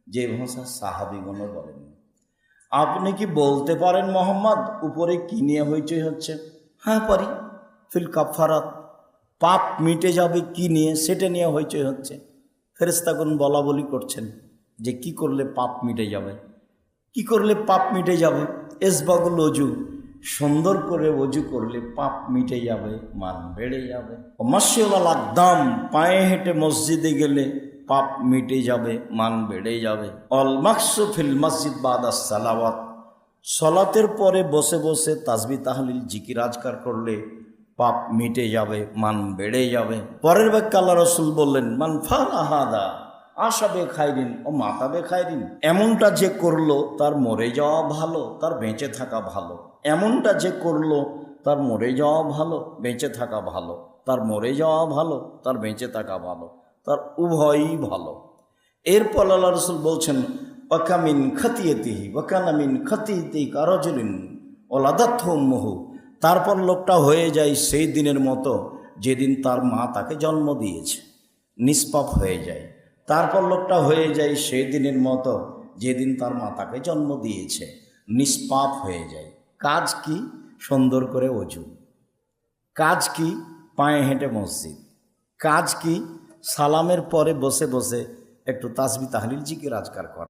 যে ভাষা সাহাবীগণ বলেন। আপনি কি বলতে পারেন মোহাম্মদ উপরে কি নিয়ে হইচই হচ্ছে? হ্যাঁ পারি। ফিল কাফারাত, পাপ মিটে যাবে কি নিয়ে, সেটা নিয়ে হইচই হচ্ছে। ফেরেশতাগণ বলা বলি করছেন যে কি করলে পাপ মিটে যাবে, কি করলে পাপ মিটে যাবে। এসবাগুল অজু, সুন্দর করে অজু করলে পাপ মিটে যাবে, মান বেড়ে যাবে। মাসিওয়াল আকদাম, পায়ে হেঁটে মসজিদে গেলে পাপ মিটে যাবে, মান বেড়ে যাবে। অল মাকসু ফিল মসজিদ বাদাস সালাওয়াত, সলাতের পরে বসে বসে তাসবিহ তাহলিল জিকির আজকার করলে পাপ মিটে যাবে, মান বেড়ে যাবে। পরের বাক্যে আল্লাহ রাসূল বললেন, মান ফাআলা হাদা আশাবে খাইরিন ও মাতাবে খাইরিন, এমনটা যে করলো তার মরে যাওয়া ভালো, তার বেঁচে থাকা ভালো। এমনটা যে করলো তার মরে যাওয়া ভালো, বেঁচে থাকা ভালো। তার মরে যাওয়া ভালো, তার বেঁচে থাকা ভালো, তার উভয়ই ভালো। এরপর আল্লাহ রাসূল বলছেন, ওয়াকামিন খাতিয়াতিহি ওয়াকানামিন খাতিয়াতি কারাজুলিন ওলাদাতহু উম্মুহু, তারপর লোকটা হয়ে যায় সেই দিনের মতো যেদিন তার মা তাকে জন্ম দিয়েছে, নিষ্পাপ হয়ে যায়। তারপর লোকটা হয়ে যায় সেই দিনের মতো যেদিন তার মা তাকে জন্ম দিয়েছে, নিষ্পাপ হয়ে যায়। কাজ কি? সুন্দর করে অজু। কাজ কি? পায়ে হেঁটে মসজিদ। কাজ কি? সালামের পরে বসে বসে একটু তাসবিহ তাহলিল জিকির আজকার করা।